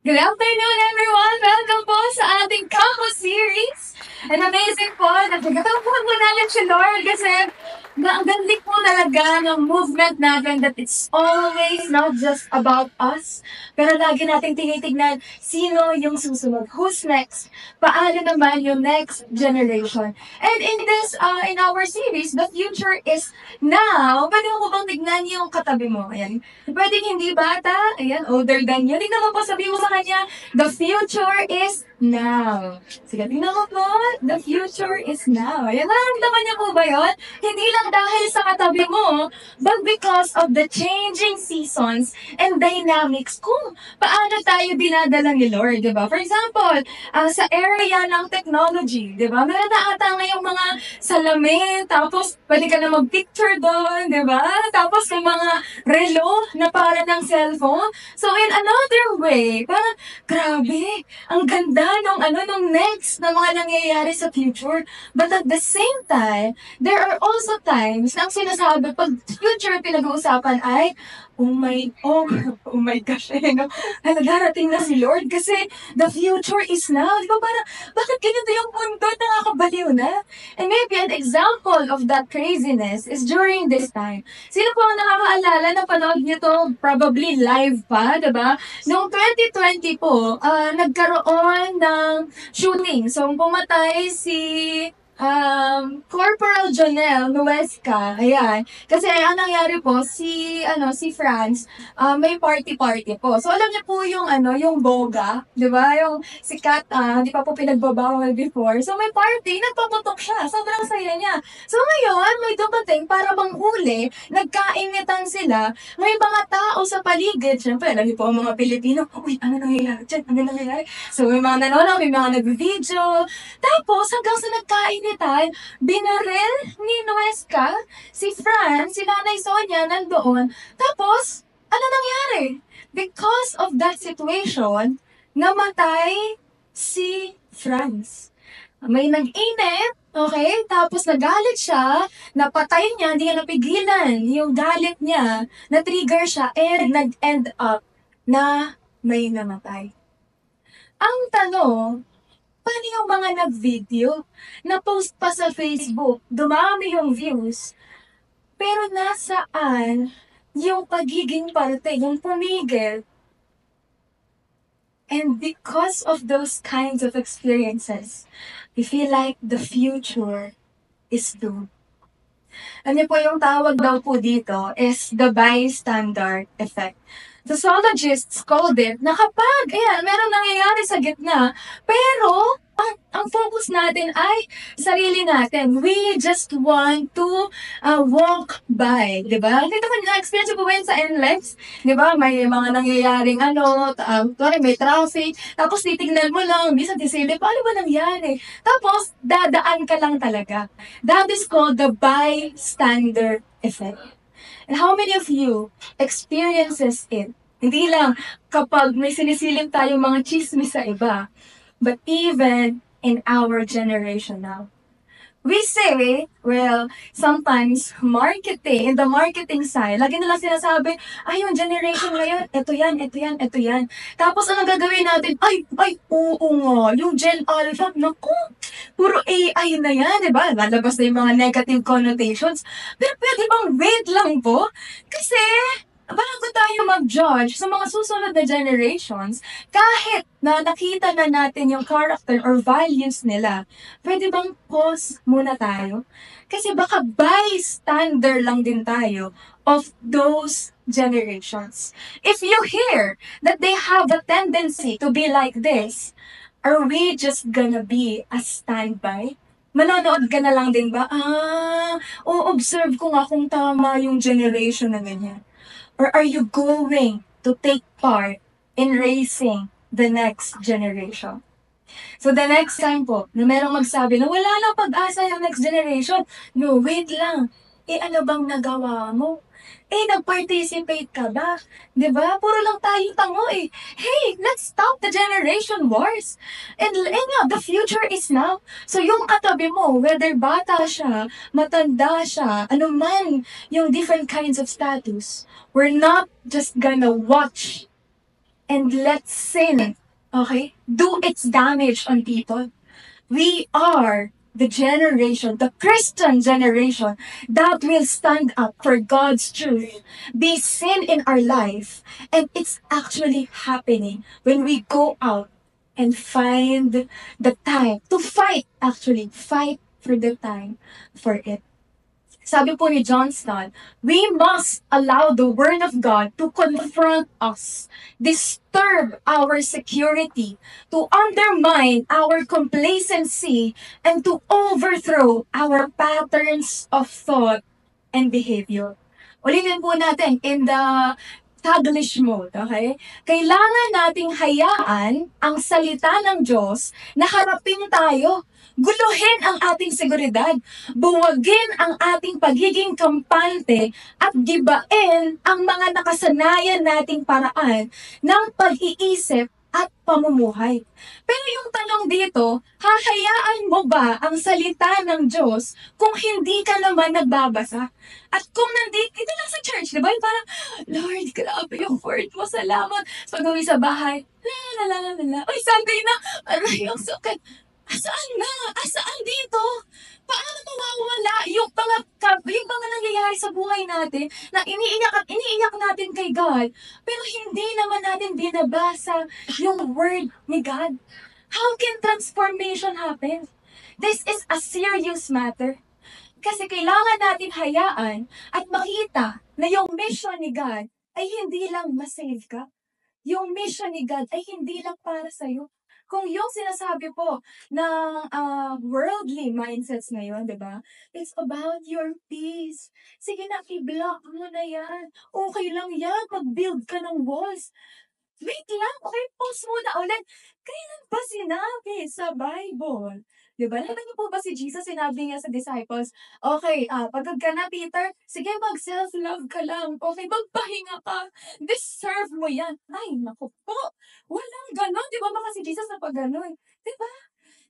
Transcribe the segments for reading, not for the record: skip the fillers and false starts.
Good afternoon, everyone! Welcome po sa ating campus series. And amazing po, nagkakataon po natin si Lord kasi ang galing po talaga ng movement natin that it's always not just about us, pero lagi nating tinitignan sino yung susunod, who's next, paano naman yung next generation. And in our series, the future is now. Pwede mo bang tignan yung katabi mo? Ayan. Pwedeng hindi bata, ayan, older than you. Tingnan mo po, sabi mo sa kanya, the future is now. Sige, tingnan mo po, the future is now. Ayan, nararamdaman niya po ba yun? Hindi lang dahil sa katabi mo, but because of the changing seasons and dynamics kung paano tayo dinadala ni Lord, di ba? For example, sa area ng technology, di ba? Meron na ata ngayong mga salamin, tapos pwede ka na mag-picture doon, di ba? Tapos may mga relo na para ng cellphone. So in another way, parang grabe, ang ganda nung next na mga nangyayari sa future. But at the same time, there are also times na ang sinasabi pag future pinag-uusapan ay, oh my gosh, no? Darating na si Lord kasi the future is now. Di ba parang, bakit ganito yung mundo? Nakakabaliw na. And maybe an example of that craziness is during this time. Sino po ang nakakaalala na panood niyo to probably live pa, diba? Noong 2020 po, nagkaroon ng shooting. So, pumatay si Corporal Jonel Nuesca, ayan. Kasi ang nangyari po, si Franz, may party-party po. So, alam niyo po yung boga, di ba? Yung sikat, di pa po pinagbabawal before. So, may party, nagpaputok siya. Sobrang saya niya. So, ngayon, may dumating para manghuli, nagkainitan sila, may mga tao sa paligid. Siyempre, alam niyo po ang mga Pilipino, uy, ano nangyayari dyan? Ano nangyayari? So, may mga nanonood, may mga nag-video. Tapos, hanggang sa nagkainitan, binaril ni Nuesca, si Fran, si Nanay Sonia nandoon. Tapos, ano nangyari? Because of that situation, namatay si Franz. May nag-init, okay? Tapos nagalit siya, napatay niya, hindi niya napigilan yung galit niya, na-trigger siya, and nag-end up na may namatay. Ang tanong, paano yung mga nag-video, na-post pa sa Facebook, dumami yung views, pero nasaan yung pagiging parte, yung pumigil? And because of those kinds of experiences, we feel like the future is doomed. Ano po yung tawag daw po dito is the bystander effect. Sociologists called it na kapag, ayan, merong nangyayari sa gitna, pero ang focus natin ay sarili natin. We just want to walk by, di ba? Dito ka na-experience po ba yun sa NLEX? Di ba? May mga nangyayaring may traffic, tapos titignan mo lang, minsan tisilip, paano ba nangyari? Tapos, dadaan ka lang talaga. That is called the bystander effect. And how many of you experiences it? Hindi lang kapag may sinisilip tayong mga chismis sa iba, but even in our generation now. We say, well, sometimes in the marketing side, lagi nila sinasabi, ay, yung generation ngayon, ito yan, ito yan, ito yan. Tapos, ano gagawin natin? Oo nga, yung Gen Alpha, naku, puro AI na yan, di ba? Lalabas na yung mga negative connotations. Pero pwede bang wait lang po? Kasi, bago tayo mag-judge sa mga susunod na generations, kahit na nakita na natin yung character or values nila, pwede bang pause muna tayo? Kasi baka bystander lang din tayo of those generations. If you hear that they have a tendency to be like this, are we just gonna be a standby? Manonood ka na lang din ba? O-observe ko nga kung tama yung generation na ganyan. Or are you going to take part in raising the next generation? So the next time po, na merong magsabi na wala na pag-asa yung next generation, no, wait lang. Ano bang nagawa mo? Nag-participate ka ba? Diba? Puro lang tayo tango eh. Hey, let's stop the generation wars. And the future is now. So yung katabi mo, whether bata siya, matanda siya, ano man yung different kinds of status, we're not just gonna watch and let sin, okay, do its damage on people. We are the generation, the Christian generation that will stand up for God's truth, be seen in our life. And it's actually happening when we go out and find the time to fight, actually, fight for the time for it. Sabi po ni Johnston, we must allow the Word of God to confront us, disturb our security, to undermine our complacency, and to overthrow our patterns of thought and behavior. Ulitin po natin in the Taglish mode, okay? Kailangan nating hayaan ang salita ng Diyos na harapin tayo. Guluhin ang ating seguridad. Buwagin ang ating pagiging kampante at gibain ang mga nakasanayan nating paraan ng pag-iisip at pamumuhay. Pero yung tanong dito, hahayaan mo ba ang salita ng Diyos kung hindi ka naman nagbabasa? At kung nandito, ito lang sa church, di ba? Yung parang, Lord, grabe yung word mo, salamat. So, pag-uwi sa bahay, la la la la la, ay, Sunday na, aray, ang sakit. Asaan na? Asaan dito? Paano mawawala yung mga nangyayari sa buhay natin na iniiyak at iniiyak natin kay God, pero hindi naman natin binabasa yung word ni God? How can transformation happen? This is a serious matter. Kasi kailangan natin hayaan at makita na yung mission ni God ay hindi lang masave ka. Yung mission ni God ay hindi lang para sa'yo. Kung yung sinasabi po ng worldly mindsets ngayon, di ba? It's about your peace. Sige na, i-block mo na yan. Okay lang yan. Mag-build ka ng walls. Wait lang, okay, pause muna ulit. Kailan ba sinabi sa Bible? Di ba? Narinig niyo po ba si Jesus, sinabi niya sa disciples, okay, pagod ka na, Peter, sige, mag-self-love ka lang. Okay, magpahinga ka. Deserve mo yan. Ay, naku po. Walang ganon. Di ba baka si Jesus na pag ganon? Di ba?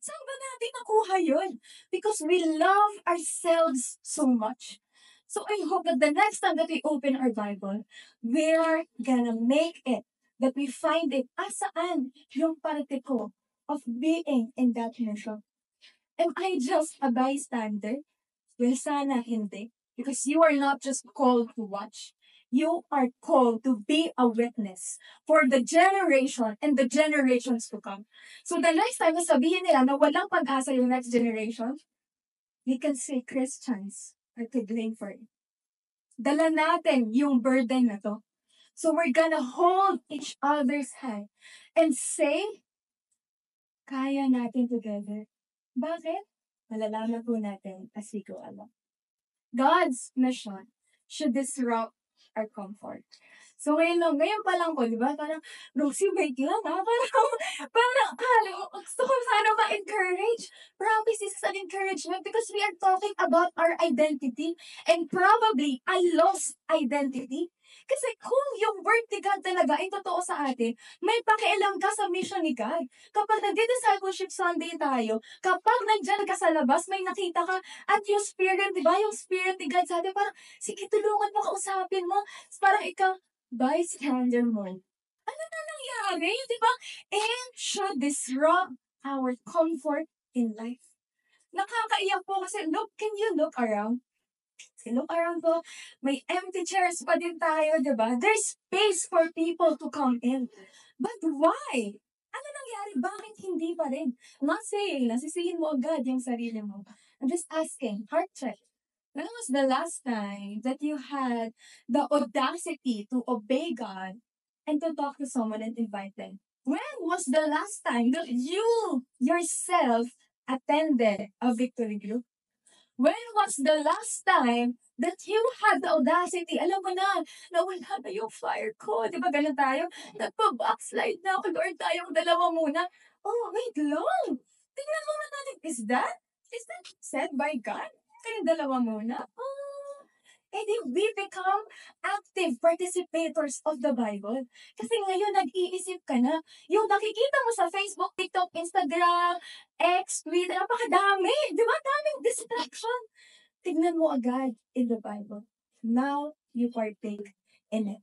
Saan ba natin nakuha yun? Because we love ourselves so much. So I hope that the next time that we open our Bible, we're gonna make it that we find it asaan yung parte ko of being in that mission. Am I just a bystander? Well, sana hindi. Because you are not just called to watch. You are called to be a witness for the generation and the generations to come. So the next time na sabihin nila na walang pag-asa yung next generation, we can say Christians are to blame for it. Dala natin yung burden na to. So we're gonna hold each other's hand and say, kaya natin together. Bakit? Malalaman po natin as we go along. God's mission should disrupt our comfort. So ngayon pa lang po, di ba? Parang, Rosie, wait lang ha? Alam mo, gusto ko sana ma-encourage. Promise, this is an encouragement because we are talking about our identity and probably a lost identity. Kasi kung yung word ni God talaga ay totoo sa atin, may pakialam ka sa mission ni God. Kapag nagdi-discipleship Sunday tayo, kapag nandyan ka sa labas, may nakita ka, at yung spirit, di ba? Yung spirit ni God sa atin, parang, sige, tulungan mo, kausapin mo. Parang ikaw, bystander mo. Ano na nangyari, di ba? And should disrupt our comfort in life. Nakakaiyak po kasi, look, can you look around? Look around po, may empty chairs pa din tayo, di ba? There's space for people to come in. But why? Ano nangyari? Bakit hindi pa rin? I'm not saying, nasisihin mo agad yung sarili mo. I'm just asking, heart check. When was the last time that you had the audacity to obey God and to talk to someone and invite them? When was the last time that you yourself attended a victory group? When was the last time that you had the audacity? Alam mo na wala na yung fire ko. Di ba ganun tayo? Nagpa-backslide na ako. Lord, tayong dalawa muna. Oh, wait lang. Tingnan muna natin. Is that said by God? Kayong dalawa muna? Oh, and then we become active participators of the Bible. Kasi ngayon, nag-iisip ka na. Yung nakikita mo sa Facebook, TikTok, Instagram, X, Twitter, napakadami. Di ba? Daming distraction. Tignan mo agad in the Bible. Now, you partake in it.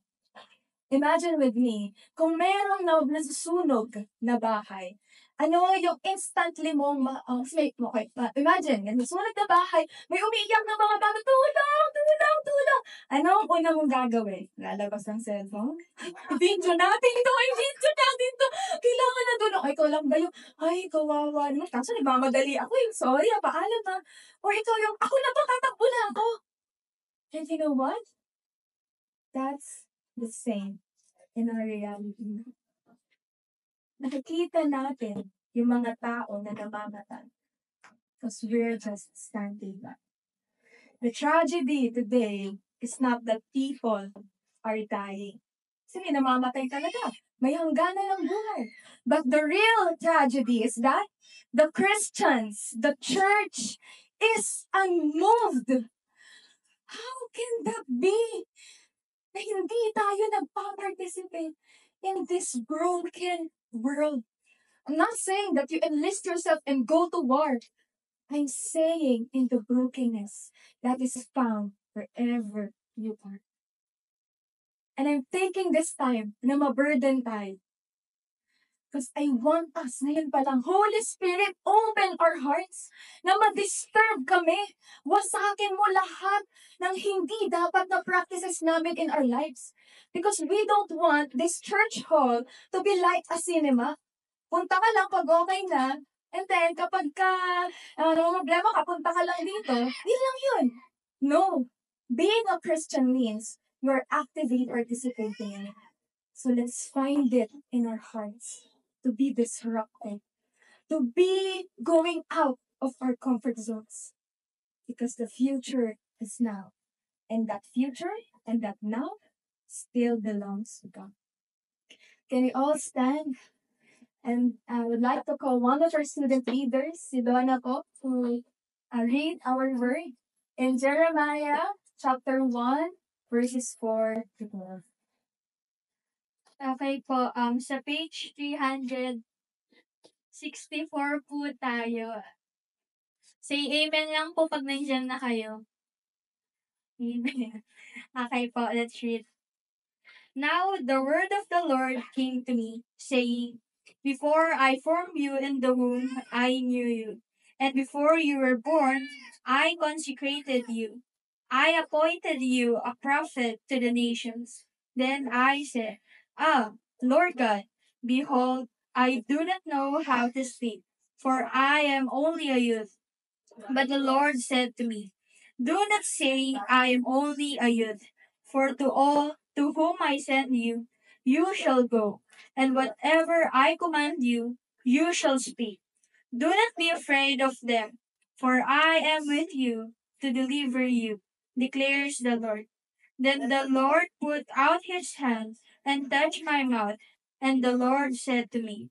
Imagine with me, kung merong nasusunog na bahay, ano yung instantly mong slate mo? Okay, imagine, nasusunog na bahay, may umiiyak na mga bata, tulong, tulong, tulong. Anong una mong gagawin? Lalabas ng cellphone? Video natin ito, ay video natin ito. Kailangan na tulong. Ay, ikaw lang ba yung, ay, kawawa naman. Kaso nagmamadali ako yung, sorry, paalam ha. Or ikaw yung, ako na to, tatakbo na ako. And you know what? That's the same in our reality. Nakikita natin yung mga tao na namamatay because we're just standing back. The tragedy today is not that people are dying. Kasi namamatay talaga. May hangganan ng buhay. But the real tragedy is that the Christians, the church, is unmoved. How can that be? Na hindi tayo nagpa-participate in this broken world. I'm not saying that you enlist yourself and go to war. I'm saying in the brokenness that is found wherever you are. And I'm taking this time na maburden tayo. Because I want us, ngayon pa lang, Holy Spirit, open our hearts na ma-disturb kami. Wasakin mo lahat ng hindi dapat na practices namin in our lives. Because we don't want this church hall to be like a cinema. Punta ka lang pag okay na, and then kapag problema ka, punta ka lang dito, yun lang yun. No. Being a Christian means you're actively participating in it. So let's find it in our hearts to be disrupted, to be going out of our comfort zones. Because the future is now. And that future and that now still belongs to God. Can we all stand? And I would like to call one of our student leaders, si Donna po, to read our word in Jeremiah chapter 1, verses 4 to 12. Okay po, sa page 364 po tayo. Say amen lang po pag nandiyan na kayo. Amen. Okay po, let's read. Now the word of the Lord came to me, saying, Before I formed you in the womb, I knew you. And before you were born, I consecrated you. I appointed you a prophet to the nations. Then I said, Lord God, behold, I do not know how to speak, for I am only a youth. But the Lord said to me, Do not say, I am only a youth, for to all to whom I send you, you shall go, and whatever I command you, you shall speak. Do not be afraid of them, for I am with you to deliver you, declares the Lord. Then the Lord put out his hand and touched my mouth, and the Lord said to me,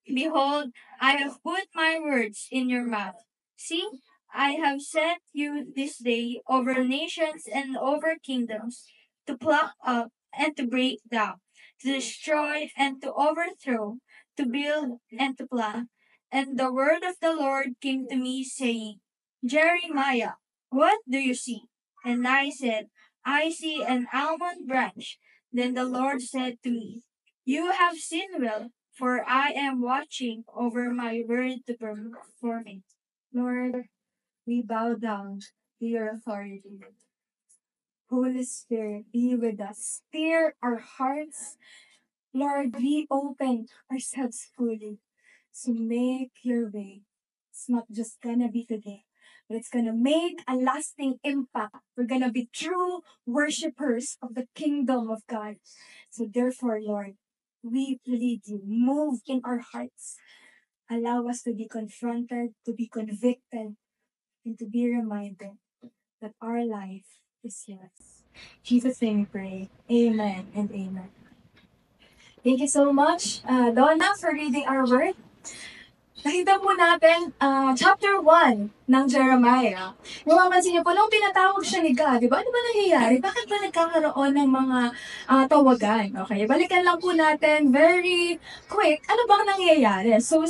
Behold, I have put my words in your mouth. See, I have set you this day over nations and over kingdoms, to pluck up and to break down, to destroy and to overthrow, to build and to plant. And the word of the Lord came to me, saying, Jeremiah, what do you see? And I said, I see an almond branch. Then the Lord said to me, You have seen well, for I am watching over my word to perform it. Lord, we bow down to your authority. Holy Spirit, be with us. Stir our hearts. Lord, we open ourselves fully. So make your way. It's not just gonna be today, but it's gonna make a lasting impact. We're gonna be true worshipers of the kingdom of God. So therefore, Lord, we plead you, move in our hearts. Allow us to be confronted, to be convicted, and to be reminded that our life is yours. In Jesus' name we pray. Amen and amen. Thank you so much, Donna, for reading our word. Nakita po natin, chapter 1 ng Jeremiah. Mapapansin niyo po, nung pinatawag siya ni God, di ba? Ano ba nangyayari? Bakit ba nagkakaroon ng mga tawagan? Okay, balikan lang po natin very quick. Ano bang nangyayari? So,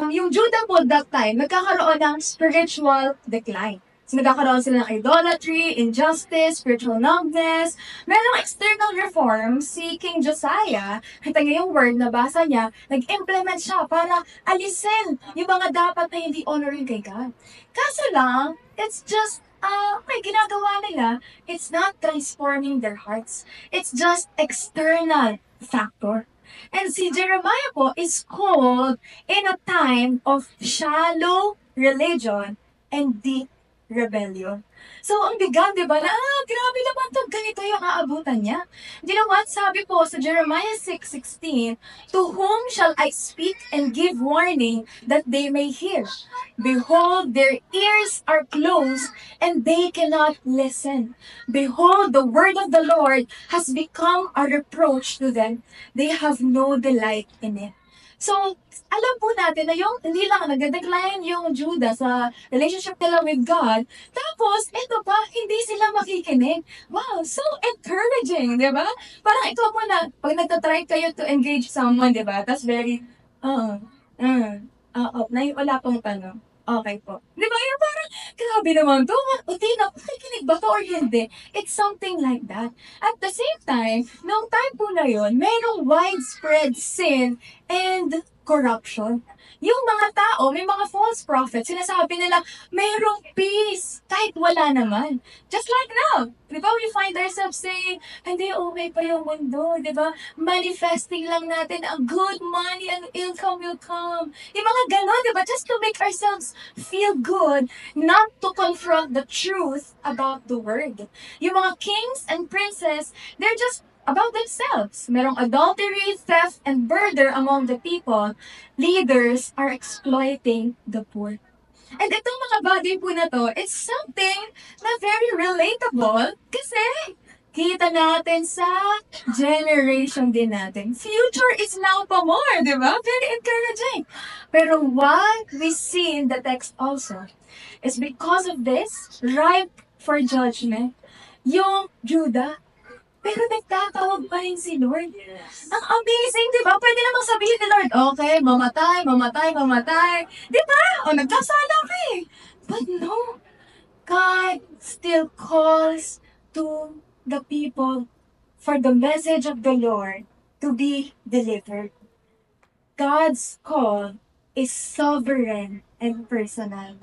yung Judah po that time, nagkakaroon ng spiritual decline. So, nagkakaroon sila ng idolatry, injustice, spiritual numbness. Merong external reform si King Josiah. Kita niyo yung word na basa niya, nag-implement siya para alisin yung mga dapat na hindi honoring kay God. Kaso lang, it's just, okay, ginagawa nila, it's not transforming their hearts. It's just external factor. And si Jeremiah po is called in a time of shallow religion and deep rebellion. So, ang bigat, di ba? Na, grabe naman to. Ganito yung aabutan niya. You know what? Sabi po sa Jeremiah 6:16, "To whom shall I speak and give warning that they may hear? Behold, their ears are closed, and they cannot listen. Behold, the word of the Lord has become a reproach to them. They have no delight in it." So, alam po natin na yung hindi lang nag-decline yung Judah sa relationship nila with God, tapos ito pa, hindi sila makikinig. Wow, so encouraging, di ba? Parang ikaw po na, pag nagtatry kayo to engage someone, di ba? Tapos very, wala pong tanong. Okay po. Di ba? Yung parang, grabe naman to. Hindi na, makikinig ba to or hindi? It's something like that. At the same time, nung time po na yun, mayroong widespread sin and corruption. Yung mga tao, may mga false prophets, sinasabi nila, mayroong peace, kahit wala naman. Just like now, di ba, we find ourselves saying, hindi, okay pa yung mundo, di ba? Manifesting lang natin, a good money and income will come. Yung mga ganon, di ba? Just to make ourselves feel good, not to confront the truth about the word. Yung mga kings and princes, they're just about themselves. Merong adultery, theft, and murder among the people. Leaders are exploiting the poor. And itong mga bagay po na to, it's something na very relatable kasi kita natin sa generation din natin. Future is now pa more, di ba? Very encouraging. Pero what we see in the text also is because of this, ripe for judgment, yung Judah, pero nagtatawag pa rin si Lord. Ang amazing, di ba? Pwede namang sabihin ni Lord, okay, mamatay, mamatay, mamatay. Di ba? O, nagkasala ka eh. But no, God still calls to the people for the message of the Lord to be delivered. God's call is sovereign and personal.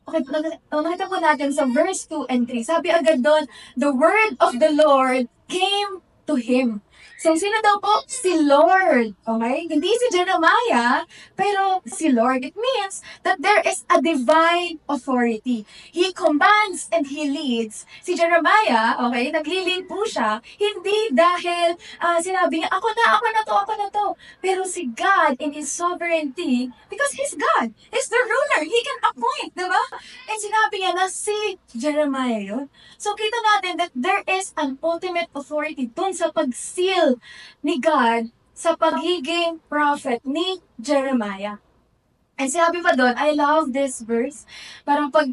Okay, nakita po natin sa verse 2 and 3. Sabi agad doon, the word of the Lord came to him. So, sino daw po? Si Lord. Okay? Hindi si Jeremiah, pero si Lord. It means that there is a divine authority. He commands and he leads. Si Jeremiah, okay, nagli-lead po siya, hindi dahil sinabi niya, ako na to. Pero si God in His sovereignty, because He's God, He's the ruler, He can appoint, di ba? And sinabi niya na si Jeremiah yun. So, kita natin that there is an ultimate authority dun sa pag-seal ni God sa pagiging prophet ni Jeremiah. And sinabi pa doon, I love this verse. Parang kapag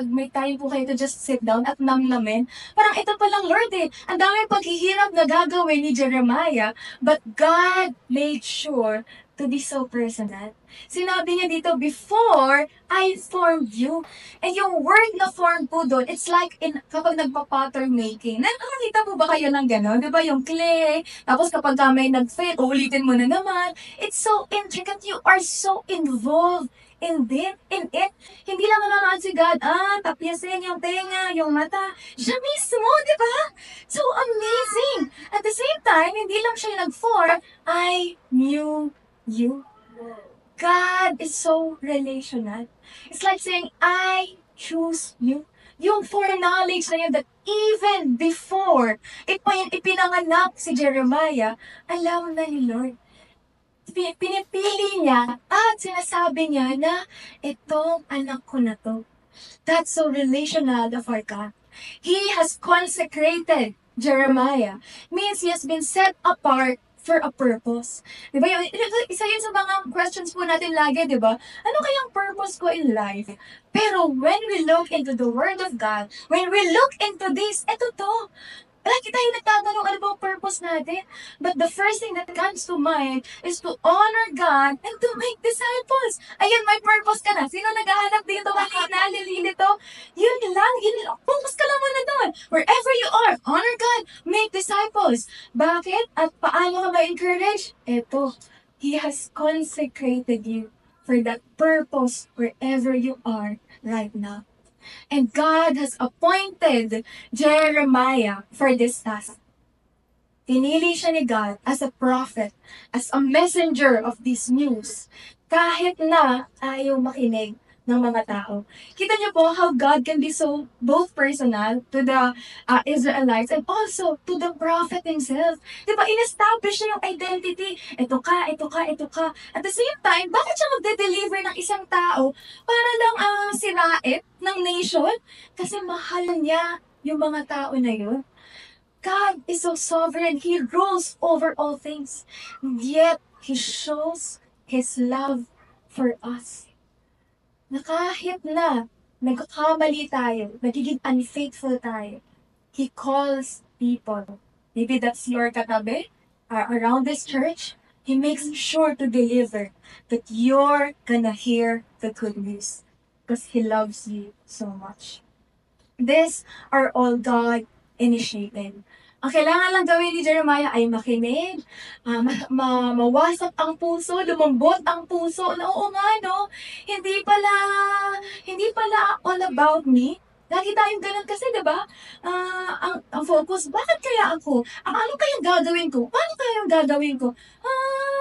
may time po kayo to just sit down at namnamin, parang ito palang Lord eh. Ang dami paghihirap na gagawin ni Jeremiah, but God made sure to be so personal. Sinabi niya dito, before I formed you. And yung word na form po doon, it's like kapag nagpa-pattern making. Nakakita po ba kayo ng gano'n? Di ba yung clay? Tapos kapag may nag-fail, ulitin mo na naman. It's so intricate. You are so involved in it. Hindi lang nanonood si God, tapyasin yung tenga, yung mata. Siya mismo, di ba? So amazing. At the same time, hindi lang siya nag-form, I knew you. God is so relational. It's like saying, I choose you. Yung foreknowledge na yun that even before ipinanganak si Jeremiah, alam na ni Lord. Pinipili niya at sinasabi niya na itong anak ko na to. That's so relational of our God. He has consecrated Jeremiah. Means he has been set apart for a purpose. Diba yun? Isa yun sa mga questions po natin lagi, diba? Ano kayang purpose ko in life? Pero when we look into the Word of God, when we look into this, eto to. Lagi tayo nagtatanong ano bang purpose natin. But the first thing that comes to mind is to honor God and to make disciples. Ayun, may purpose ka na. Sino naghahanap dito kanina? Lilito? Yun lang. Focus ka lang muna doon. Wherever you are, honor God, make disciples. Bakit? At paano ka ma-encourage? Eto, He has consecrated you for that purpose wherever you are right now. And God has appointed Jeremiah for this task. Pinili siya ni God as a prophet, as a messenger of this news, kahit na ayaw makinig ng mga tao. Kita niyo po how God can be so both personal to the Israelites and also to the prophet himself. Di ba, in-establish niya yung identity. Ito ka, ito ka, ito ka. At the same time, bakit siya magde-deliver ng isang tao para lang sirain ng nation? Kasi mahal niya yung mga tao na yun. God is so sovereign. He rules over all things. And yet, He shows His love for us. Na kahit na nagkakamali tayo, nagiging unfaithful tayo, He calls people. Maybe that's your katabi around this church. He makes sure to deliver that you're gonna hear the good news because He loves you so much. These are all God initiated. Ang kailangan lang gawin ni Jeremiah ay makinig, mawasak ang puso, lumambot ang puso. Na oo nga, no? Hindi pala all about me. Lagi tayong ganun kasi, di ba? Ang focus, bakit kaya ako? Ano kayang gagawin ko? Paano kayang gagawin ko?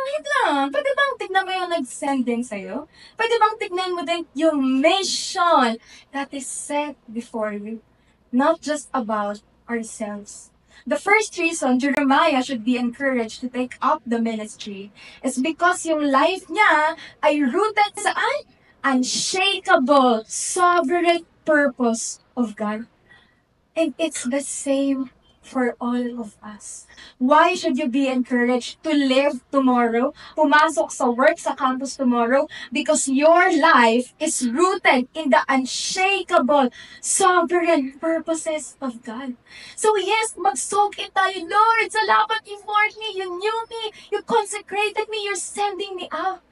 Yun lang. Pwede bang tignan mo yung nag-send din sa'yo? Pwede bang tignan mo din yung mission that is set before you? Not just about ourselves. The first reason Jeremiah should be encouraged to take up the ministry is because yung life niya ay rooted saan? Unshakable, sovereign purpose of God. And it's the same for all of us. Why should you be encouraged to live tomorrow? Pumasok sa work sa campus tomorrow? Because your life is rooted in the unshakable, sovereign purposes of God. So yes, mag-soak in tayo. Lord, salamat you for me. You knew me. You consecrated me. You're sending me out.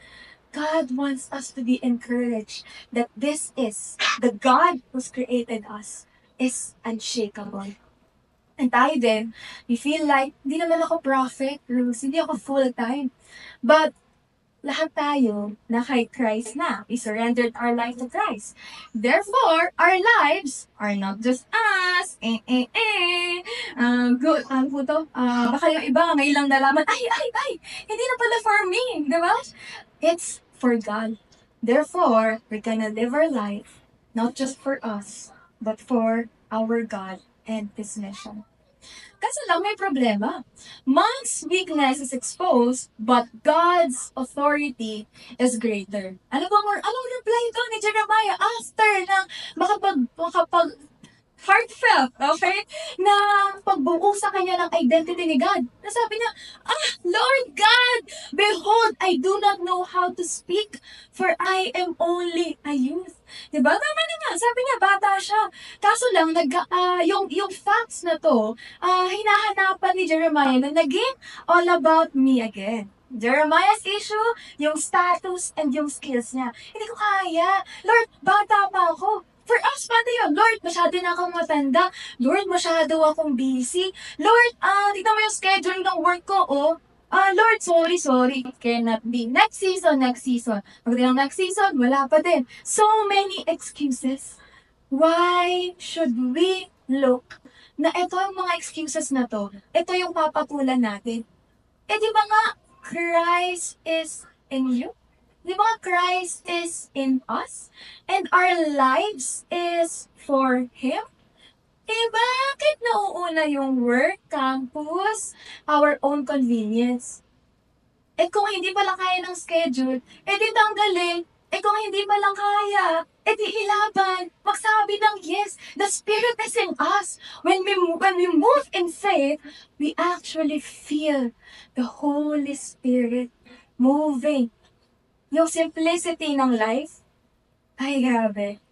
God wants us to be encouraged that this is the God who's created us is unshakable. And tayo din, we feel like, hindi naman ako prophet, Ruth, hindi ako full-time. But, lahat tayo na kay Christ na. We surrendered our life to Christ. Therefore, our lives are not just us. Good. Ano po to? Baka yung iba, ngayon lang nalaman, ay, hindi na pala for me. Diba? It's for God. Therefore, we're gonna live our life, not just for us, but for our God and His mission. Kaso lang may problema. Man's weakness is exposed, but God's authority is greater. Anong reply ito ni Jeremiah after na makapag heartfelt, okay? Na pagbuo sa kanya ng identity ni God. Nasabi niya, Lord God, behold, I do not know how to speak, for I am only a youth. Diba? Tama naman. Sabi niya, bata siya. Kaso lang, yung facts na to, hinahanapan ni Jeremiah na naging all about me again. Jeremiah's issue, yung status and yung skills niya. Hindi ko kaya. Lord, bata pa ako. For us, pati yun. Lord, masyado na akong matanda. Lord, masyado akong busy. Lord, tignan mo yung schedule ng work ko, oh. Lord, sorry. Cannot be. Next season. Pagdating ng next season, wala pa din. So many excuses. Why should we look na ito yung mga excuses na to? Ito yung papatulan natin. Di ba nga, Christ is in you? Di ba Christ is in us? And our lives is for Him? Bakit nauuna yung work, campus, our own convenience? Kung hindi pala kaya ng schedule, di tanggalin. Kung hindi pala kaya, di ilaban. Magsabi ng yes. The Spirit is in us. When we move in faith, we actually feel the Holy Spirit moving. Yung simplicity ng life, ay grabe.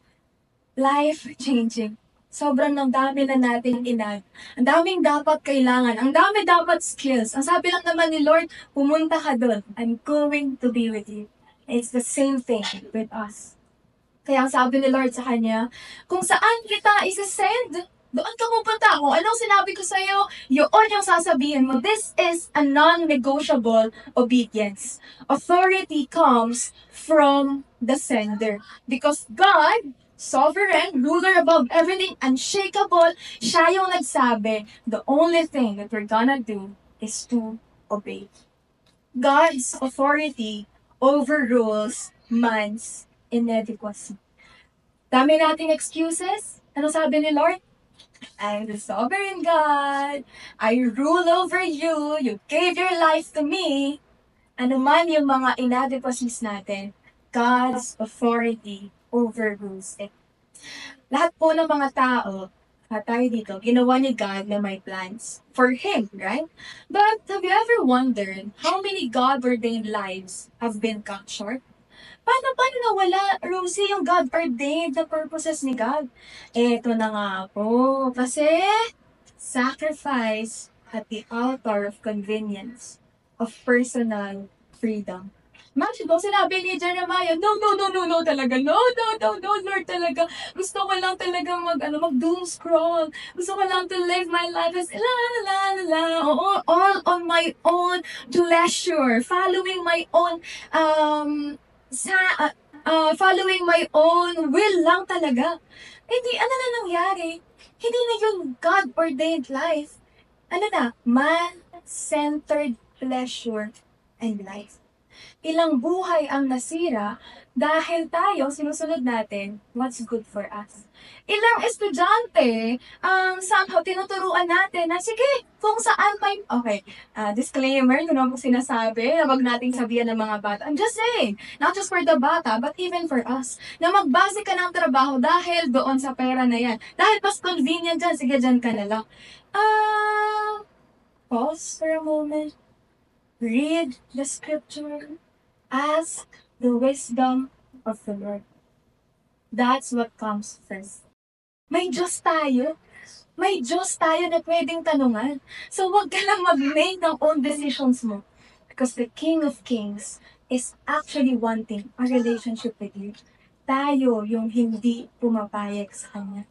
Life-changing. sobrang ang dami na nating inag. Ang daming dapat kailangan. Ang dami dapat skills. Ang sabi lang naman ni Lord, pumunta ka doon. I'm going to be with you. It's the same thing with us. Kaya ang sabi ni Lord sa kanya, kung saan kita isa-send, doon ka pupunta. Kung anong sinabi ko sa'yo, yun yung sasabihin mo. This is a non-negotiable obedience. Authority comes from the sender. Because God, sovereign, ruler above everything, unshakable, siya yung nagsabi, the only thing that we're gonna do is to obey. God's authority overrules man's inadequacy. Dami nating excuses. Ano sabi ni Lord? I'm the sovereign God. I rule over you. You gave your life to me. Ano man yung mga inadequacies natin, God's authority overrules it. Lahat po ng mga tao, tayo dito, ginawa ni God na may plans for Him, right? But have you ever wondered how many God-ordained lives have been cut short? Paano nawala, Rosie, yung God-ordained na purposes ni God? Eto na nga po, kasi sacrifice at the altar of convenience, of personal freedom. Imagine po, sinabi ni Jeremiah, no, talaga, no, Lord, talaga. Gusto ko lang talaga mag-doom scroll. Gusto ko lang to live my life as all on my own pleasure, following my own, following my own will lang talaga. Hindi, ano na nangyari? Hindi na yung God-ordained life. Ano na? Man-centered pleasure and life. Ilang buhay ang nasira dahil tayo sinusunod natin what's good for us. Ilang estudyante somehow tinuturuan natin na sige, kung saan may... Okay, disclaimer, yun ang sinasabi na wag nating sabihan ng mga bata. I'm just saying, not just for the bata, but even for us, na magbase ka ng trabaho dahil doon sa pera na yan. Dahil mas convenient dyan, sige dyan ka na lang. Pause for a moment. Read the scripture. Ask the wisdom of the Lord. That's what comes first. May Diyos tayo. May Diyos tayo na pwedeng tanungan. So wag ka lang mag-make ng own decisions mo. Because the King of Kings is actually wanting a relationship with you. Tayo yung hindi pumapayag sa Kanya.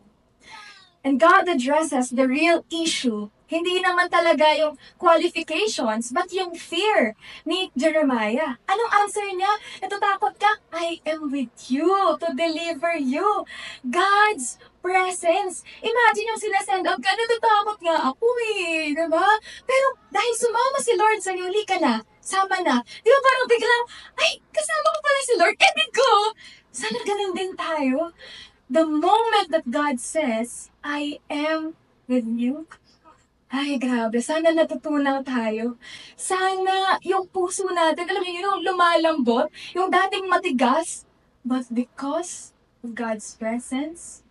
And God addresses the real issue. Hindi naman talaga yung qualifications, but yung fear ni Jeremiah. Anong answer niya? Natatakot ka? I am with you to deliver you. God's presence. Imagine yung sinasend out ka, natatakot nga ako eh, diba? Pero dahil sumama si Lord sa iyo, ka na, sama na. Di ba parang biglang, ay, kasama ko pala si Lord, edit ko! Sana ganun din tayo. The moment that God says, I am with you, ay, grabe. Sana natutunan tayo. Sana yung puso natin, alam niyo, yung lumalambot, yung dating matigas, but because of God's presence,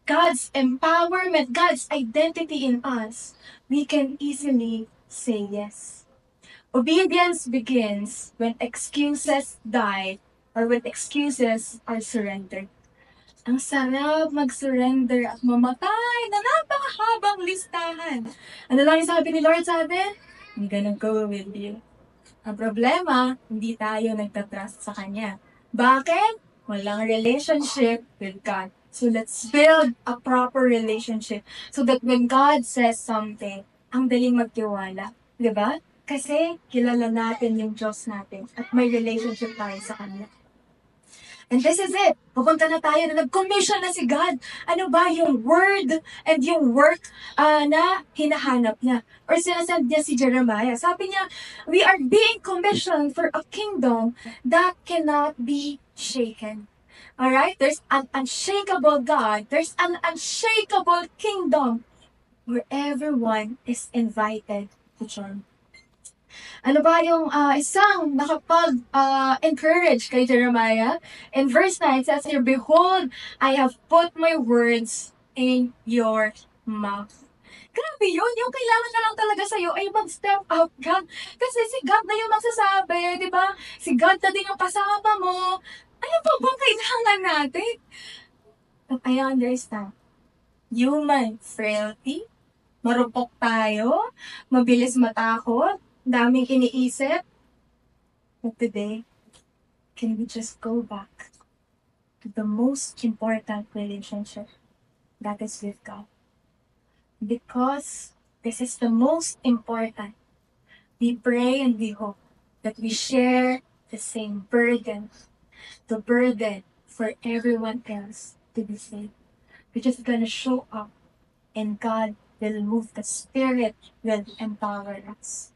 God's empowerment, God's identity in us, we can easily say yes. Obedience begins when excuses die or when excuses are surrendered. Ang sarap mag-surrender at mamatay na napakahabang listahan. Ano lang yung sabi ni Lord sa atin? I'm gonna go with you. Ang problema, hindi tayo nagtatrust sa Kanya. Bakit? Walang relationship with God. So let's build a proper relationship so that when God says something, ang daling magtiwala. Diba? Kasi kilala natin yung Diyos natin at may relationship tayo sa Kanya. And this is it. Pupunta na tayo na nag-commission na si God. Ano ba yung word and yung work na hinahanap niya? Or sinasend niya si Jeremiah. Sabi niya, we are being commissioned for a kingdom that cannot be shaken. Alright? There's an unshakable God. There's an unshakable kingdom where everyone is invited to join. Ano ba yung isang nakapag-encourage kay Jeremiah? In verse 9, it says here, behold, I have put my words in your mouth. Grabe yun. Yung kailangan na lang talaga sa'yo ay mag-step out ka. Kasi si God na yung magsasabi, di ba? Si God na din yung kasama mo. Ano pa bang kailangan natin? But I understand human frailty, marupok tayo, mabilis matakot, daming iniisip. But today, can we just go back to the most important relationship, that is with God? Because this is the most important. We pray and we hope that we share the same burden, the burden for everyone else to be saved. We're just gonna show up and God will move, the Spirit will empower us.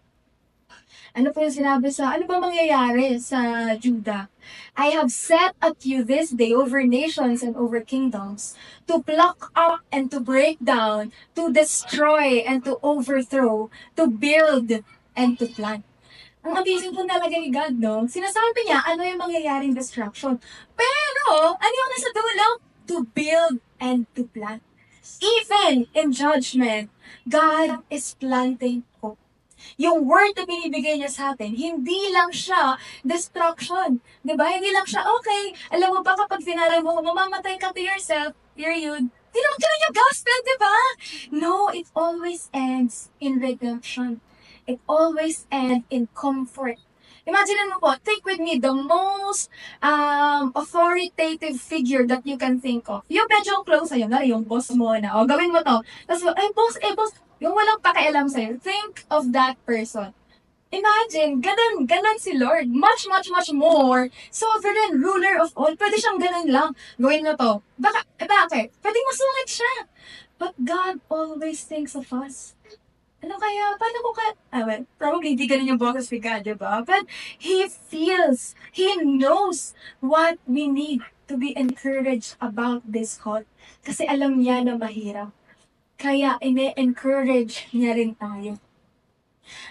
Ano po yung sinabi ano ba mangyayari sa Judah? I have set at you this day over nations and over kingdoms, to pluck up and to break down, to destroy and to overthrow, to build and to plant. Ang amazing po talaga ni God, no? Sinasabi niya ano yung mangyayaring destruction. Pero, ano yung nasa dulo? To build and to plant. Even in judgment, God is planting hope. Yung word na binibigay niya sa atin, hindi lang siya destruction. Di ba? Hindi lang siya, okay, alam mo ba kapag finala mo, mamamatay ka to yourself, period. Di naman ganun yung gospel, di ba? No, it always ends in redemption. It always ends in comfort. Imagine mo po, take with me the most authoritative figure that you can think of. Yung medyo close sa'yo, na yung boss mo na, o gawin mo to. Tapos, boss, yung walang pakialam sa'yo. Think of that person. Imagine, ganun si Lord. Much, much, much more. Sovereign, ruler of all. Pwede siyang ganun lang. Gawin mo to. Bakit? Pwedeng masungit siya. But God always thinks of us. Ano kaya? Paano ko well, probably hindi ganun yung boses ni God, diba? But He feels, He knows what we need to be encouraged about this call. Kasi alam niya na mahirap. Kaya ine-encourage niya rin tayo.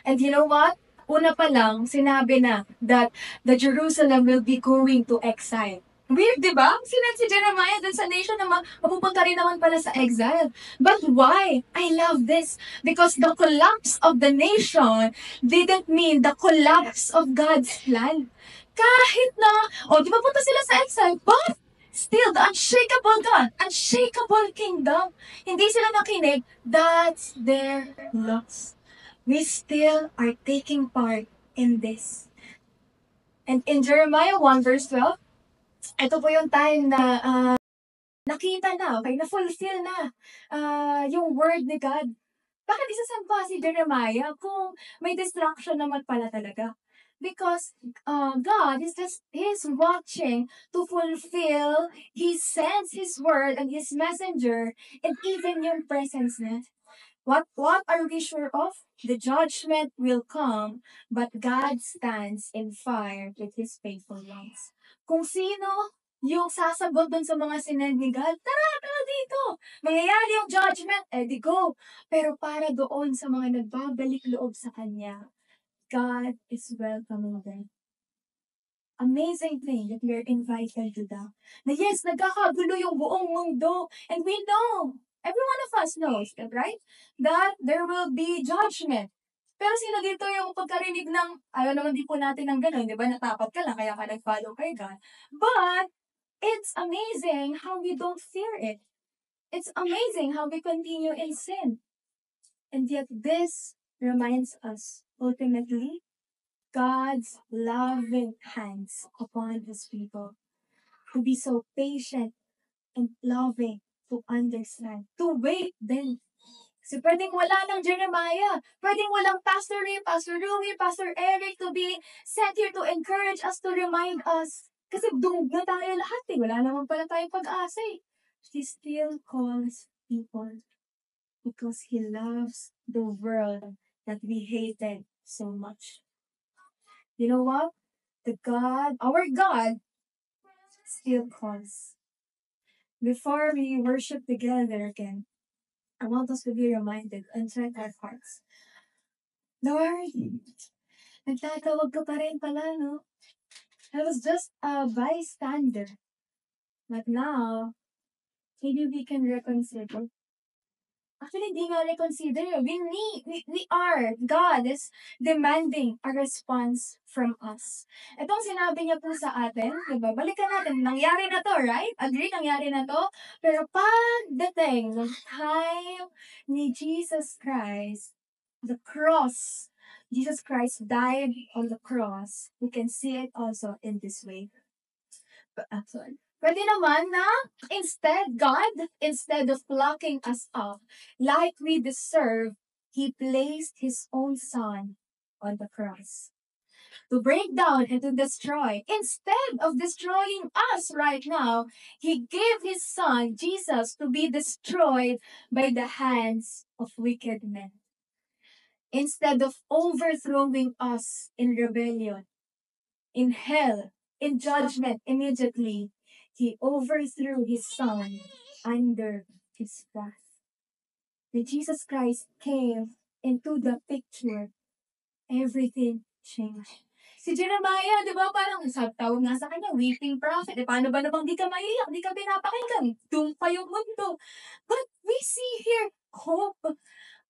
And you know what? Una pa lang, sinabi na that the Jerusalem will be going to exile. Weird, di ba? Sinan si Jeremiah dun sa nation na mapupunta rin naman pala sa exile. But why? I love this. Because the collapse of the nation didn't mean the collapse of God's plan. Kahit na, di ba punta sila sa exile, but still, the unshakable God, unshakable kingdom, hindi sila nakinig, that's their loss. We still are taking part in this. And in Jeremiah 1 verse 12, ito po yung time na nakita na, okay, na-fulfill na yung word ni God. Bakit isasampa si Jeremiah kung may distraction naman pala talaga? Because God is watching to fulfill. He sends His word and His messenger and even yung presence niya. What are we sure of? The judgment will come, but God stands in fire with His faithful ones. Kung sino yung sasagot dun sa mga sinend ni God, tara dito! Mangyayari yung judgment, di go! Pero para doon sa mga nagbabalik loob sa Kanya, God is welcoming them. Amazing thing that we are invited to that. Na yes, nagkakagulo yung buong mundo. And we know, every one of us knows, right? That there will be judgment. Pero sino dito yung pagkarinig ng, ayaw naman di po natin ng ganun, di ba? Natakot ka lang, kaya ka nag-follow kay God. But, it's amazing how we don't fear it. It's amazing how we continue in sin. And yet this reminds us, ultimately, God's loving hands upon His people. To be so patient and loving, to understand, to wait then. Kasi pwedeng wala ng Jeremiah, pwedeng walang Pastor Ray, Pastor Louie, Pastor Eric to be sent here to encourage us, to remind us. Kasi dungog na tayo lahat eh. Wala naman pala tayong pag-asa eh. He still calls people because He loves the world that we hated so much. You know what? Our God, still calls. Before we worship together again, I want us to be reminded and check our hearts. Lord, nagtatawag ka pa rin pala, no? I was just a bystander. But now, maybe we can reconsider. Actually, di nga reconsider. We are. God is demanding a response from us. Itong sinabi niya po sa atin, diba? Balikan natin. Nangyari na to, right? Agree, nangyari na to. Pero pagdating ng time ni Jesus Christ, the cross, Jesus Christ died on the cross. We can see it also in this way. Sorry. Pwede naman na instead of locking us up like we deserve, He placed His own Son on the cross to break down and to destroy. Instead of destroying us right now, He gave His Son, Jesus, to be destroyed by the hands of wicked men. Instead of overthrowing us in rebellion, in hell, in judgment immediately, He overthrew His Son under His wrath. When Jesus Christ came into the picture, everything changed. Si Jeremiah, di ba, parang tawag nga sa kanya, weeping prophet. Eh, paano ba namang di ka maiyak, di ka pinapakinggan? Doon pa yung mundo. But we see here hope.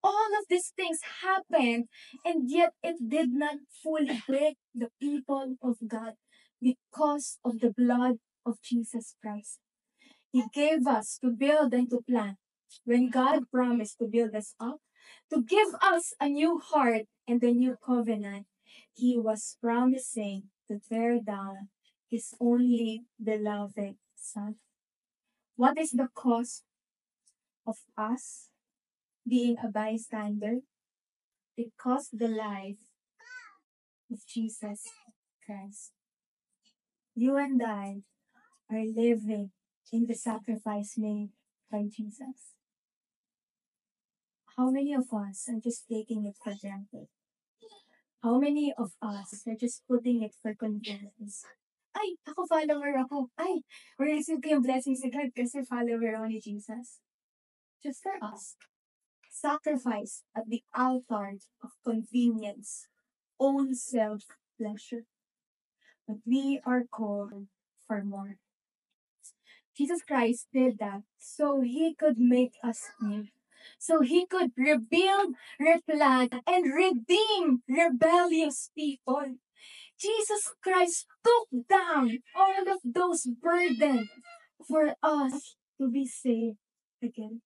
All of these things happened, and yet it did not fully break the people of God because of the blood of Jesus Christ. He gave us to build and to plant. When God promised to build us up, to give us a new heart and a new covenant, He was promising to tear down His only beloved Son. What is the cost of us being a bystander? It cost the life of Jesus Christ. You and I are living in the sacrifice made by Jesus. How many of us are just taking it for granted? How many of us are just putting it for convenience? Ay, ako follower ako. Ay, receive ko yung blessings ni God kasi follower ako ni Jesus. Just for us. Sacrifice at the altar of convenience, own self-pleasure. But we are called for more. Jesus Christ did that so He could make us new. So He could rebuild, replant, and redeem rebellious people. Jesus Christ took down all of those burdens for us to be saved again.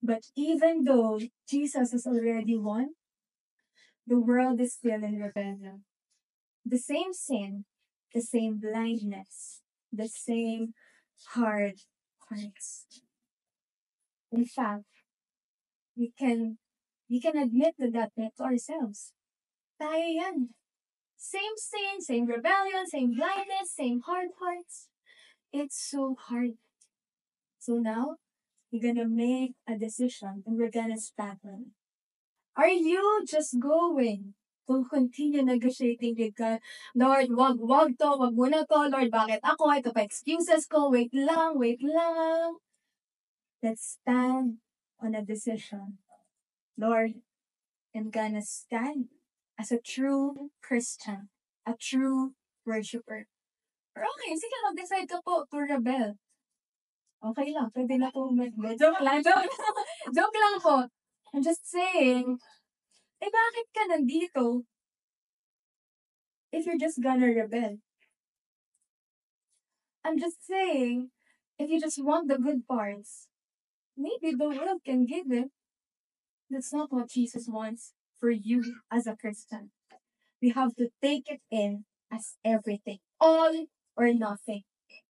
But even though Jesus has already won, the world is still in rebellion. The same sin, the same blindness, the same hard hearts. In fact, we can admit that to ourselves. Tayo yan. Same sin, same rebellion, same blindness, same hard hearts. It's so hard. So now, we're gonna make a decision and we're gonna stand on it. Are you just going to continue negotiating with God? Lord, wag muna to. Lord, bakit ako? Ito pa excuses ko. Wait lang. Let's stand on a decision. Lord, I'm gonna stand as a true Christian, a true worshiper. Or okay, sige, mag-decide ka po to rebel. Okay lang, pwede na po joke lang. Joke lang po. I'm just saying, bakit ka nandito if you're just gonna rebel? I'm just saying, if you just want the good parts, maybe the world can give it. That's not what Jesus wants for you as a Christian. We have to take it in as everything. All or nothing.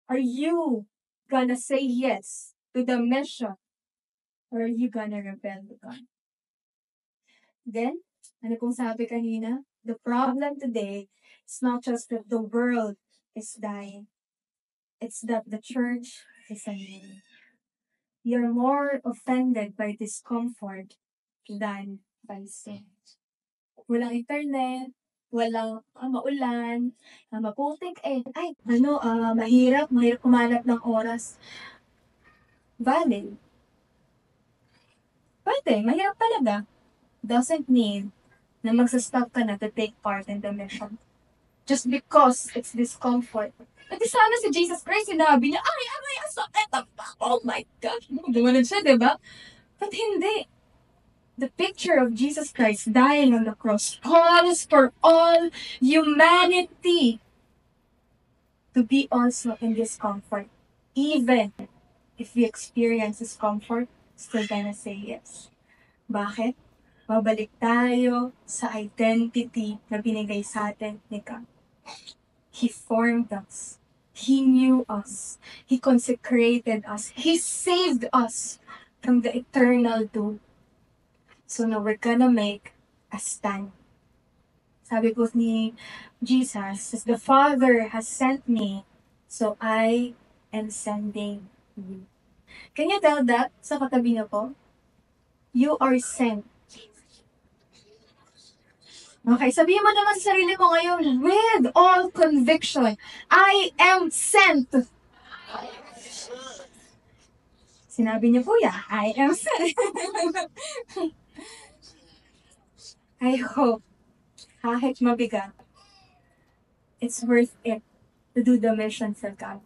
Are you gonna say yes to the mission? Or are you gonna rebel to God? Then, ano kung sabi kanina? The problem today is not just that the world is dying. It's that the church is unwilling. You're more offended by discomfort than by sin. Walang internet, walang maulan, maputik mahirap kumanap ng oras. Valid. Pwede, mahirap talaga. Doesn't mean na magsastop ka na to take part in the mission. Just because it's discomfort. At sana si Jesus Christ, sinabi niya, ang sakit ang back. Oh my gosh. Gumanon siya, diba? But hindi. The picture of Jesus Christ dying on the cross calls for all humanity to be also in discomfort. Even if we experience discomfort, still gonna say yes. Bakit? Babalik tayo sa identity na binigay sa atin ni God. He formed us. He knew us. He consecrated us. He saved us from the eternal doom. So now we're gonna make a stand. Sabi po ni Jesus, as the Father has sent me, so I am sending you. Can you tell that sa katabi niyo po? You are sent. Okay, sabihin mo naman sa sarili mo ngayon with all conviction, I am sent. Sinabi niyo po I am sent. I hope, kahit mabigat, it's worth it to do the mission for God.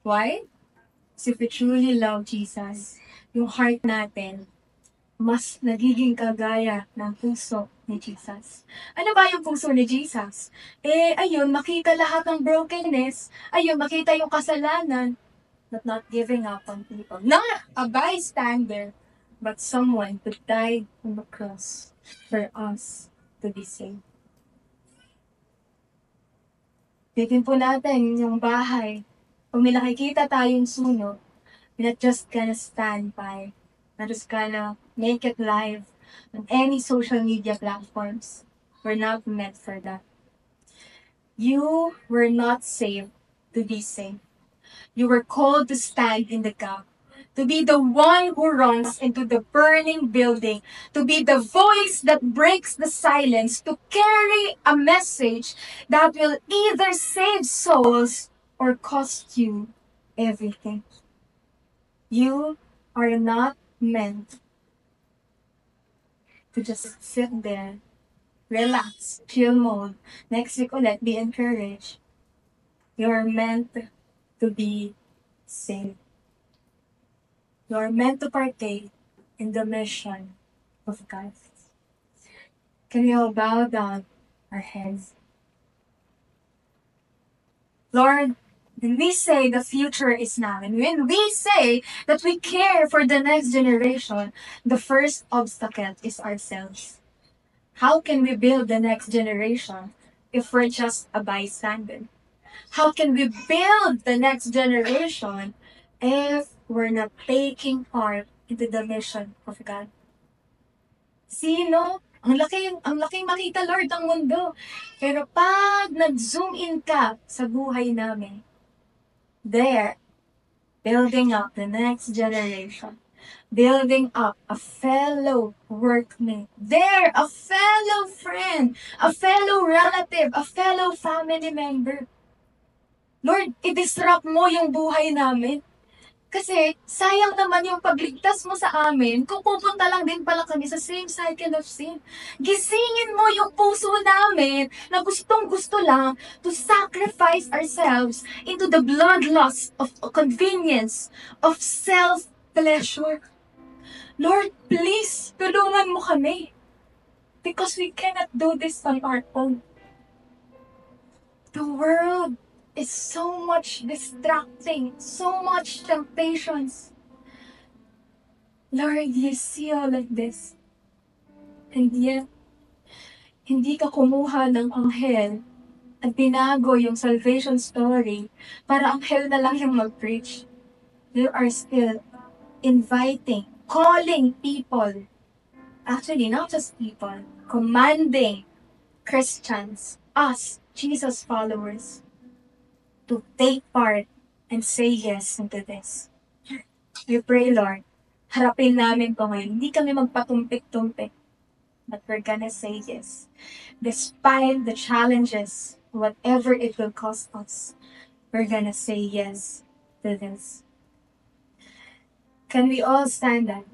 Why? Because if we truly love Jesus, yung heart natin, mas nagiging kagaya ng puso ni Jesus. Ano ba yung puso ni Jesus? Ayun, makita lahat ng brokenness. Ayun, makita yung kasalanan. But not giving up on people. Not a bystander, but someone who died on the cross for us to be saved. Tignan po natin yung bahay. Kung may nakikita tayong sunog, we're not just gonna stand by. We're just gonna make it live on any social media platforms. We're not meant for that. You were not saved to be saved. You were called to stand in the gap, to be the one who runs into the burning building, to be the voice that breaks the silence, to carry a message that will either save souls or cost you everything. You are not meant to just sit there, relax, chill mode, next week ulit, be encouraged. You are meant to be saved. You are meant to partake in the mission of God. Can we all bow down our heads? Lord, when we say the future is now, and when we say that we care for the next generation, the first obstacle is ourselves. How can we build the next generation if we're just a bystander? How can we build the next generation if we're not taking part into the mission of God? Sino? Ang laking makita, Lord, ang mundo. Pero pag nag-zoom in ka sa buhay namin, there, building up the next generation, building up a fellow workmate, there, a fellow friend, a fellow relative, a fellow family member. Lord, i-disrupt mo yung buhay namin. Kasi sayang naman yung pagligtas mo sa amin kung pupunta lang din pala kami sa same cycle of sin. Gisingin mo yung puso namin na gustong-gusto lang to sacrifice ourselves into the bloodlust of convenience, of self-pleasure. Lord, please, tulungan mo kami. Because we cannot do this on our own. The world is so much distracting, so much temptations. Lord, you see all of this. And yet, hindi ka kumuha ng anghel at binago yung salvation story para anghel na lang yung mag-preach. You are still inviting, calling people, actually not just people, commanding Christians, us, Jesus followers, to take part and say yes into this. We pray, Lord, harapin namin to ngayon. Hindi kami magpatumpik-tumpik, but we're gonna say yes. Despite the challenges, whatever it will cost us, we're gonna say yes to this. Can we all stand up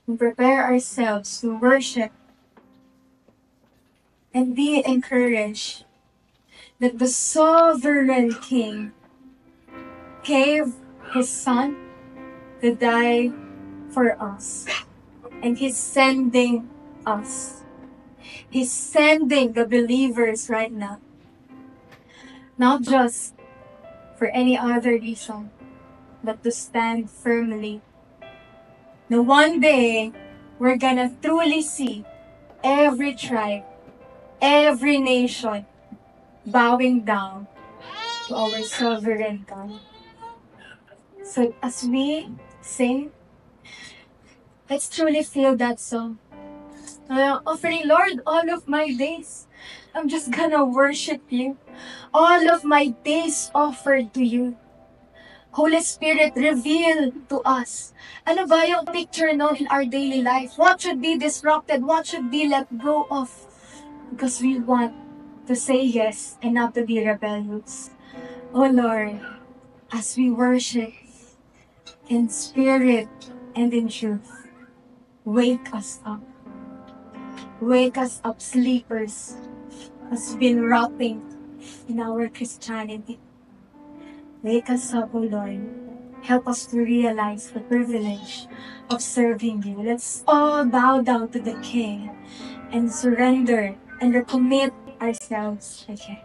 and prepare ourselves to worship and be encouraged that the sovereign King gave His Son to die for us. And He's sending us. He's sending the believers right now. Not just for any other reason, but to stand firmly. Now one day, we're gonna truly see every tribe, every nation bowing down to our sovereign God. So as we sing, let's truly feel that song. Offering, Lord, all of my days, I'm just gonna worship you. All of my days offered to you. Holy Spirit, reveal to us. Ano ba yung picture no in our daily life? What should be disrupted? What should be let go of? Because we want to say yes and not to be rebellious. Oh Lord, as we worship in spirit and in truth, wake us up. Wake us up, sleepers, has been rotting in our Christianity. Wake us up, O Lord. Help us to realize the privilege of serving you. Let's all bow down to the King and surrender and recommit ourselves again.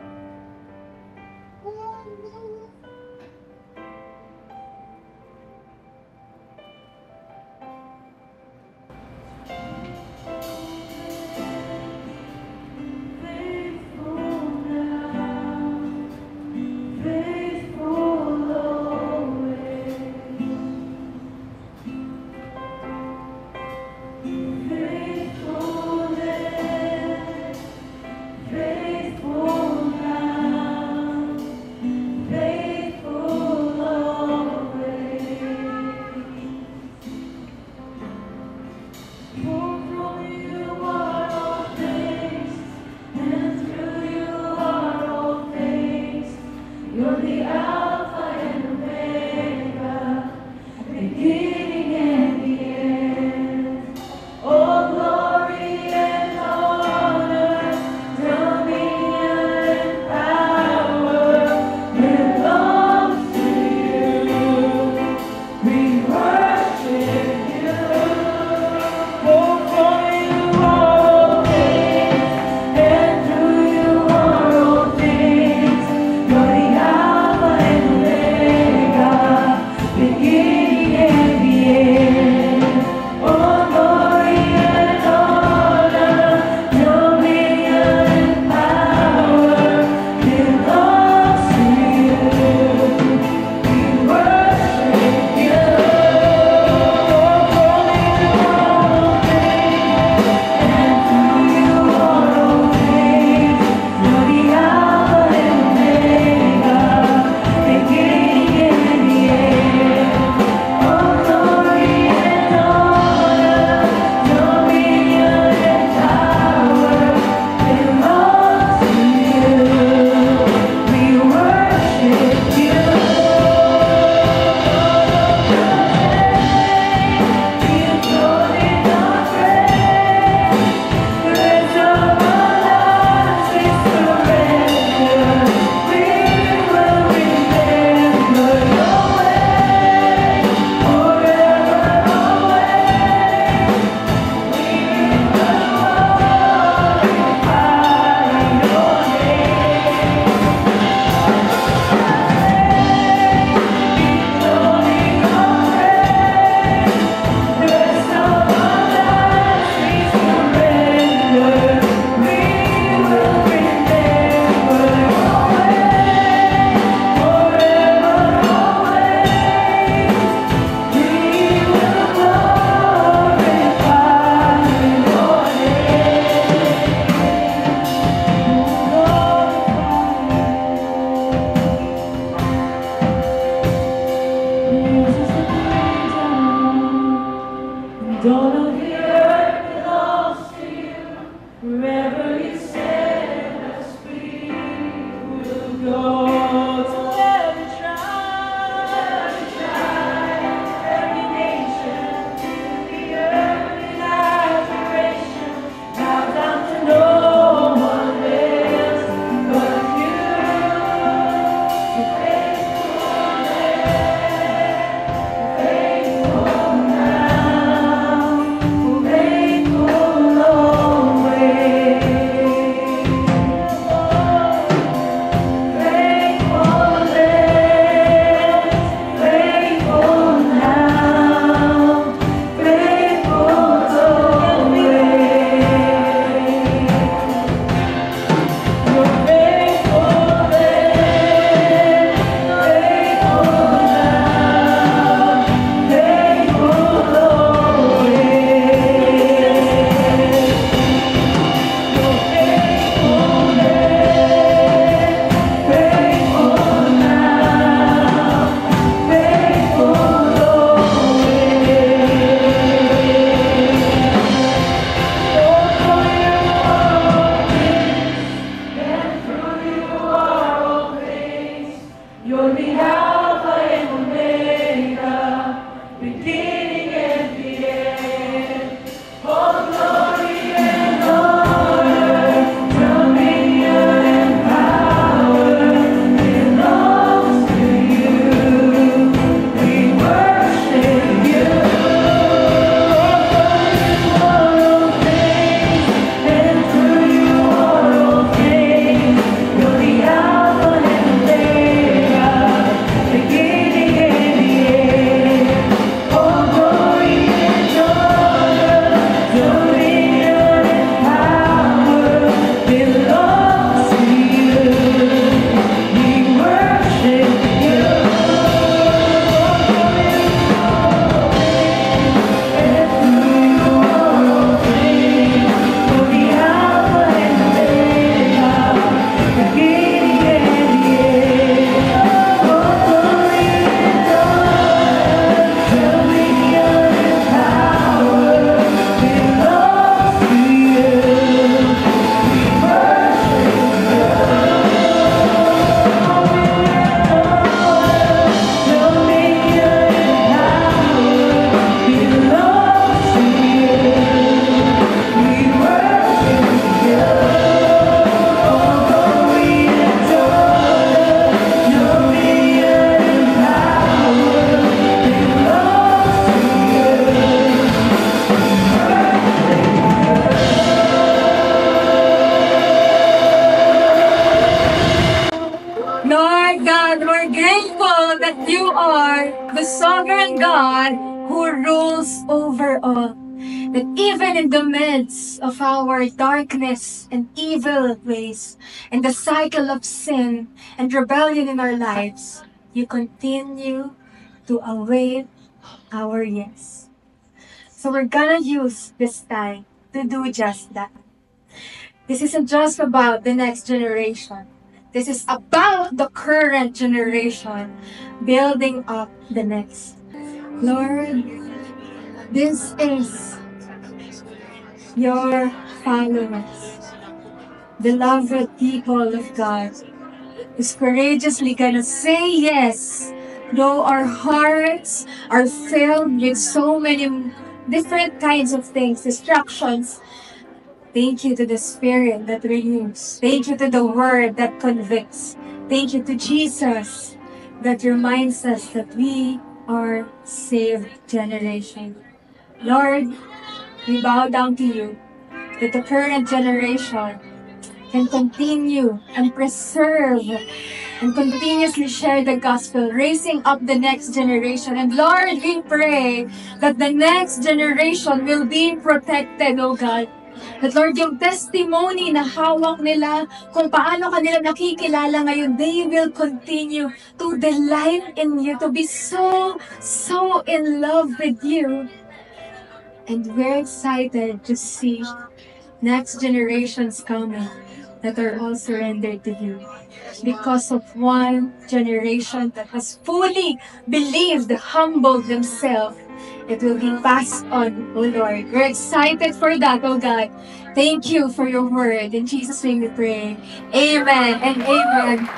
that you are the sovereign God who rules over all. That even in the midst of our darkness and evil ways and the cycle of sin and rebellion in our lives, you continue to await our yes. So we're gonna use this time to do just that. This isn't just about the next generation. This is about the current generation building up the next. Lord, this is your followers, beloved people of God, is courageously gonna say yes, though our hearts are filled with so many different kinds of things, distractions. Thank you to the Spirit that renews. Thank you to the Word that convicts. Thank you to Jesus that reminds us that we are saved generation. Lord, we bow down to you that the current generation can continue and preserve and continuously share the gospel, raising up the next generation. And Lord, we pray that the next generation will be protected, oh God. That Lord, yung testimony na hawak nila, kung paano kanila nakikilala ngayon, they will continue to delight in you, to be so in love with you. And we're excited to see next generations coming that are all surrendered to you. Because of one generation that has fully believed, humbled themselves, it will be passed on, oh Lord. We're excited for that, oh God. Thank you for your word. In Jesus' name we pray. Amen and amen.